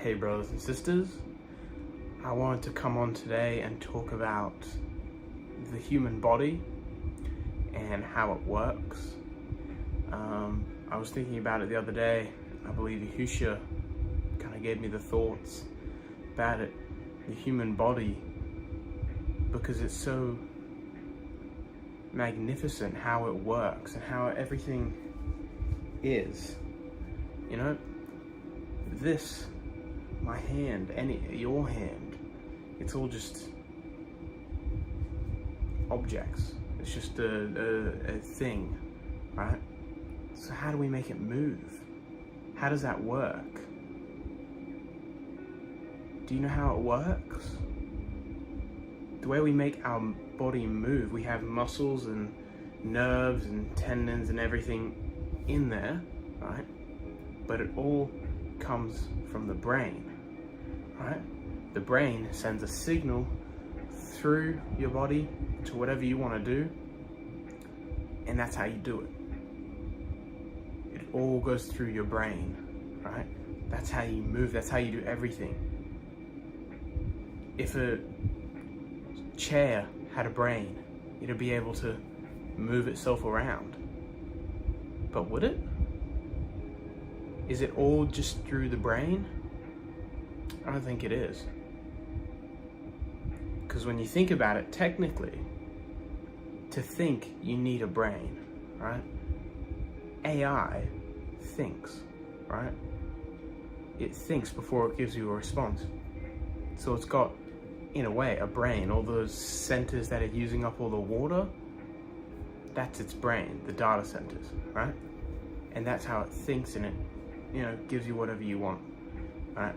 Hey brothers and sisters, I wanted to come on today and talk about the human body and how it works. I was thinking about it the other day. I believe Yahusha kind of gave me the thoughts about it, the human body, because it's so magnificent how it works and how everything is. You know, this, my hand, your hand, it's all just objects. It's just a thing, right? So how do we make it move? How does that work? Do you know how it works? The way we make our body move, we have muscles and nerves and tendons and everything in there, right? But it all comes from the brain, right? The brain sends a signal through your body to whatever you want to do, and that's how you do it. It all goes through your brain, right? That's how you move, that's how you do everything. If a chair had a brain, it'd be able to move itself around. But would it? Is it all just through the brain? I don't think it is. Because when you think about it, technically, to think you need a brain, right? AI thinks, right? It thinks before it gives you a response. So it's got, in a way, a brain. All those centers that are using up all the water, that's its brain, the data centers, right? And that's how it thinks, and it, gives you whatever you want, right?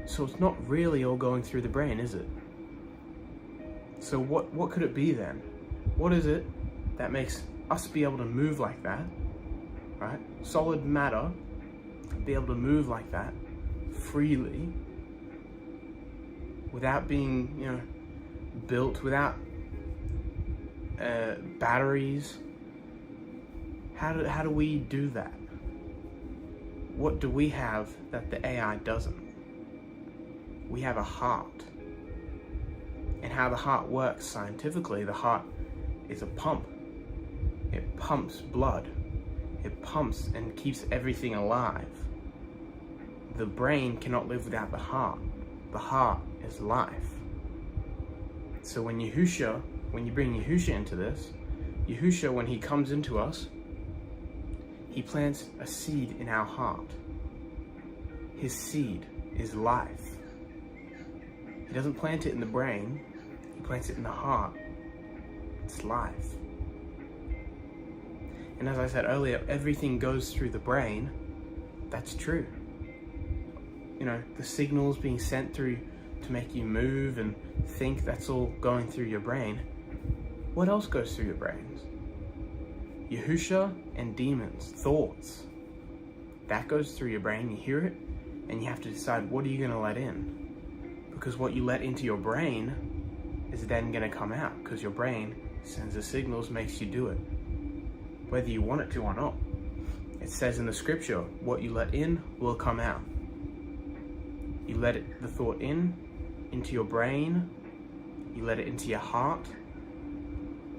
So it's not really all going through the brain, is it? So what could it be then? What is it that makes us be able to move like that, right? Solid matter, be able to move like that freely, without being, built, without batteries. How do we do that? What do we have that the AI doesn't? We have a heart. And how the heart works scientifically, the heart is a pump. It pumps blood. It pumps and keeps everything alive. The brain cannot live without the heart. The heart is life. So when you bring Yahusha into this, Yahusha, when he comes into us, he plants a seed in our heart. His seed is life. He doesn't plant it in the brain, he plants it in the heart. It's life. And as I said earlier, everything goes through the brain. That's true. The signals being sent through to make you move and think, that's all going through your brain. What else goes through your brains? Yahusha and demons, thoughts. That goes through your brain, you hear it, and you have to decide, what are you going to let in? Because what you let into your brain is then going to come out, because your brain sends the signals, makes you do it, whether you want it to or not. It says in the scripture, what you let in will come out. You let the thought into your brain, you let it into your heart,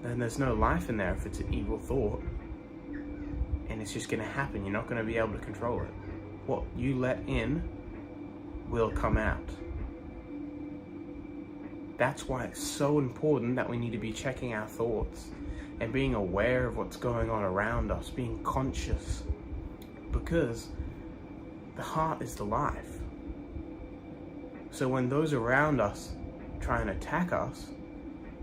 then there's no life in there if it's an evil thought. And it's just going to happen. You're not going to be able to control it. What you let in will come out. That's why it's so important that we need to be checking our thoughts and being aware of what's going on around us, being conscious. Because the heart is the life. So when those around us try and attack us,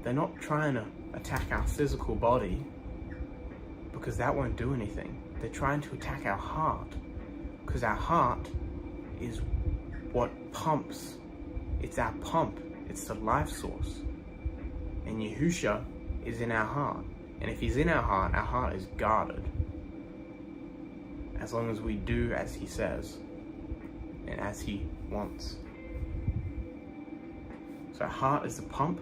they're not trying to attack our physical body, because that won't do anything. They're trying to attack our heart, because our heart is what pumps. It's our pump. It's the life source. And Yahusha is in our heart. And if he's in our heart is guarded. As long as we do as he says and as he wants. So our heart is the pump.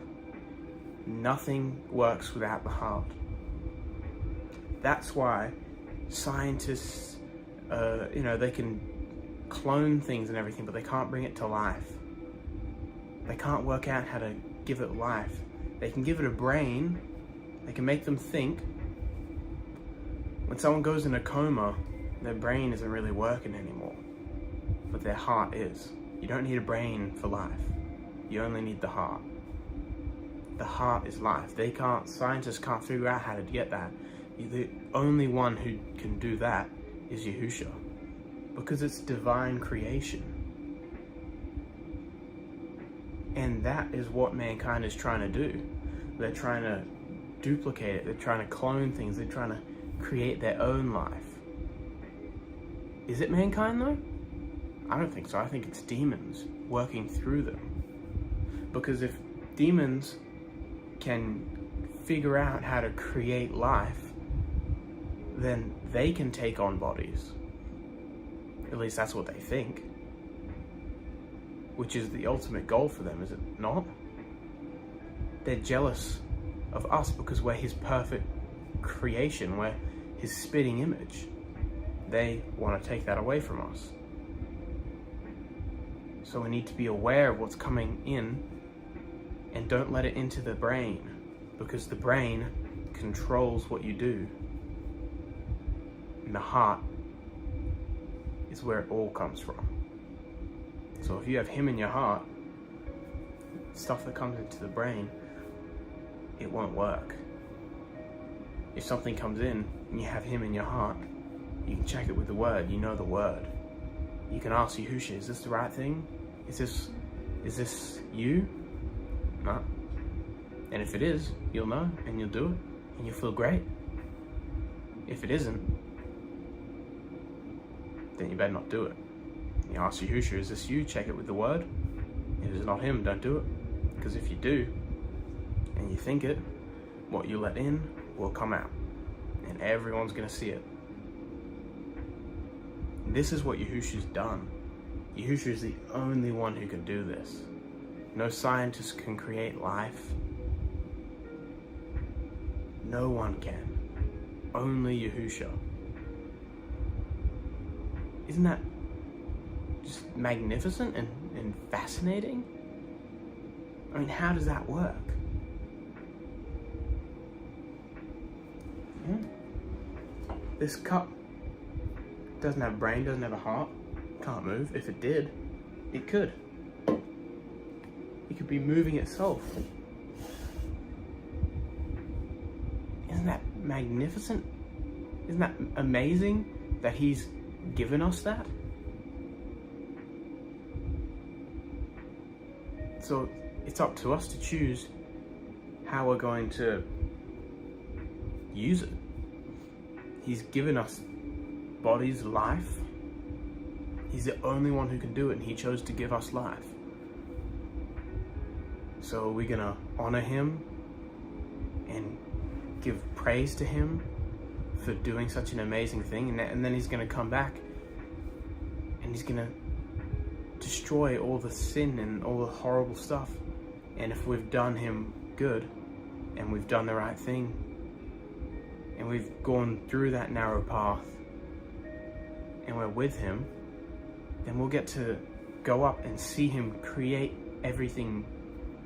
Nothing works without the heart. That's why scientists, they can clone things and everything, but they can't bring it to life. They can't work out how to give it life. They can give it a brain, they can make them think. When someone goes in a coma, their brain isn't really working anymore, but their heart is. You don't need a brain for life. You only need the heart. The heart is life. Scientists can't figure out how to get that. The only one who can do that is Yahusha, because it's divine creation. And that is what mankind is trying to do. They're trying to duplicate it. They're trying to clone things. They're trying to create their own life. Is it mankind though? I don't think so. I think it's demons working through them. Because if demons can figure out how to create life, then they can take on bodies. At least that's what they think. Which is the ultimate goal for them, is it not? They're jealous of us because we're his perfect creation, we're his spitting image. They want to take that away from us. So we need to be aware of what's coming in and don't let it into the brain, because the brain controls what you do. And the heart is where it all comes from. So if you have him in your heart, stuff that comes into the brain, it won't work. If something comes in and you have him in your heart, you can check it with the word. You know the word. You can ask Yahusha, is this the right thing? Is this you? No. And if it is, you'll know and you'll do it and you'll feel great. If it isn't, then you better not do it. You ask Yahusha, is this you? Check it with the word. If it's not him, don't do it. Because if you do, and you think it, what you let in will come out. And everyone's going to see it. And this is what Yahusha's done. Yahusha is the only one who can do this. No scientist can create life. No one can. Only Yahusha. Isn't that just magnificent and fascinating? I mean, how does that work? Yeah. This cup doesn't have a brain, doesn't have a heart, can't move. If it did, it could. It could be moving itself. Isn't that magnificent? Isn't that amazing that he's given us that? So it's up to us to choose how we're going to use it. He's given us bodies, life. He's the only one who can do it, and he chose to give us life. So are we gonna honor him and give praise to him for doing such an amazing thing? And then he's gonna come back and he's gonna destroy all the sin and all the horrible stuff. And if we've done him good and we've done the right thing and we've gone through that narrow path and we're with him, then we'll get to go up and see him create everything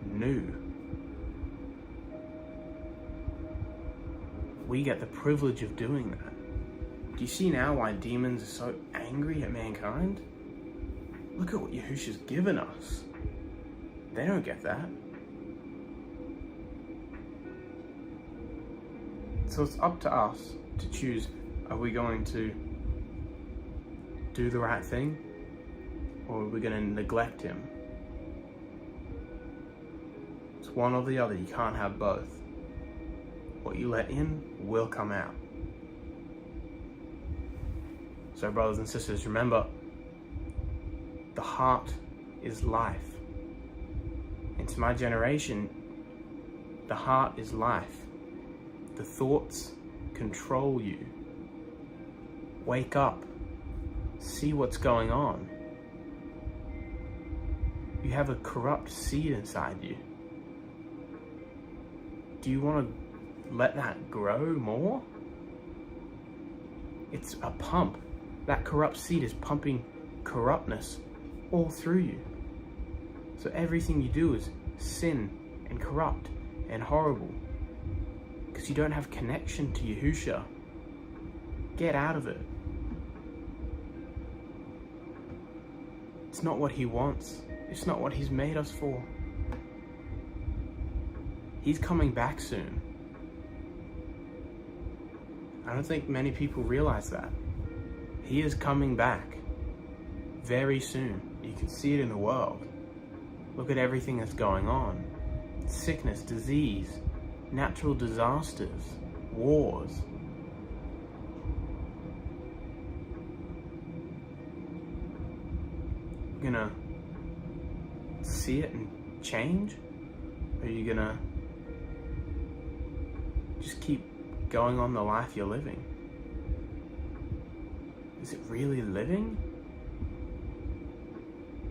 new. We get the privilege of doing that. Do you see now why demons are so angry at mankind? Look at what Yahusha's given us. They don't get that. So it's up to us to choose, are we going to do the right thing, or are we going to neglect him? It's one or the other. You can't have both. What you let in will come out. So brothers and sisters, remember, the heart is life. And to my generation, the heart is life. The thoughts control you. Wake up. See what's going on. You have a corrupt seed inside you. Do you want to let that grow more? It's a pump. That corrupt seed is pumping corruptness all through you. So everything you do is sin and corrupt and horrible because you don't have connection to Yahusha. Get out of it. It's not what he wants. It's not what he's made us for. He's coming back soon. I don't think many people realize that. He is coming back very soon. You can see it in the world. Look at everything that's going on. Sickness, disease, natural disasters, wars. You're gonna see it and change? Or are you gonna just keep going on the life you're living? Is it really living?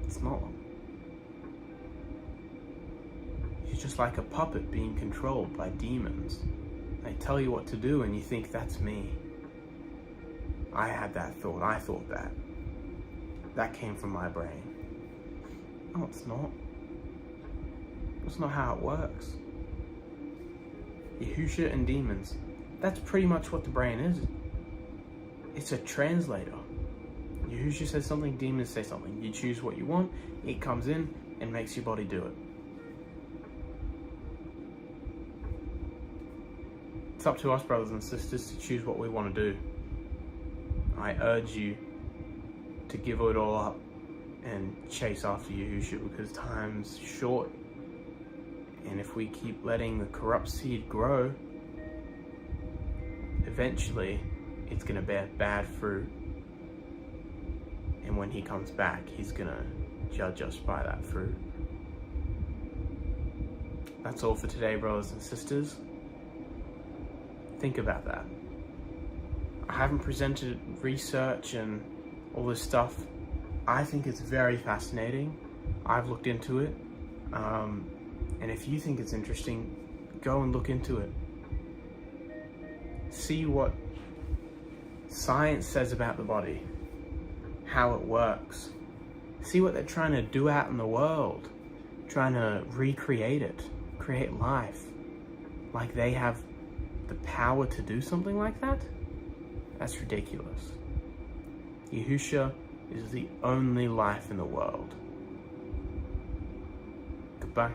It's not. You're just like a puppet being controlled by demons. They tell you what to do and you think, that's me. I had that thought, I thought that. That came from my brain. No, it's not. That's not how it works. Yahusha and demons, that's pretty much what the brain is. It's a translator. Yahusha says something, demons say something. You choose what you want, it comes in and makes your body do it. It's up to us, brothers and sisters, to choose what we want to do. I urge you to give it all up and chase after Yahusha, because time's short. And if we keep letting the corrupt seed grow, eventually it's going to bear bad fruit. And when he comes back, he's going to judge us by that fruit. That's all for today, brothers and sisters. Think about that. I haven't presented research and all this stuff. I think it's very fascinating. I've looked into it. And if you think it's interesting, go and look into it. See what science says about the body, how it works. See what they're trying to do out in the world, trying to recreate it, create life. Like they have the power to do something like that? That's ridiculous. Yahusha is the only life in the world. Goodbye.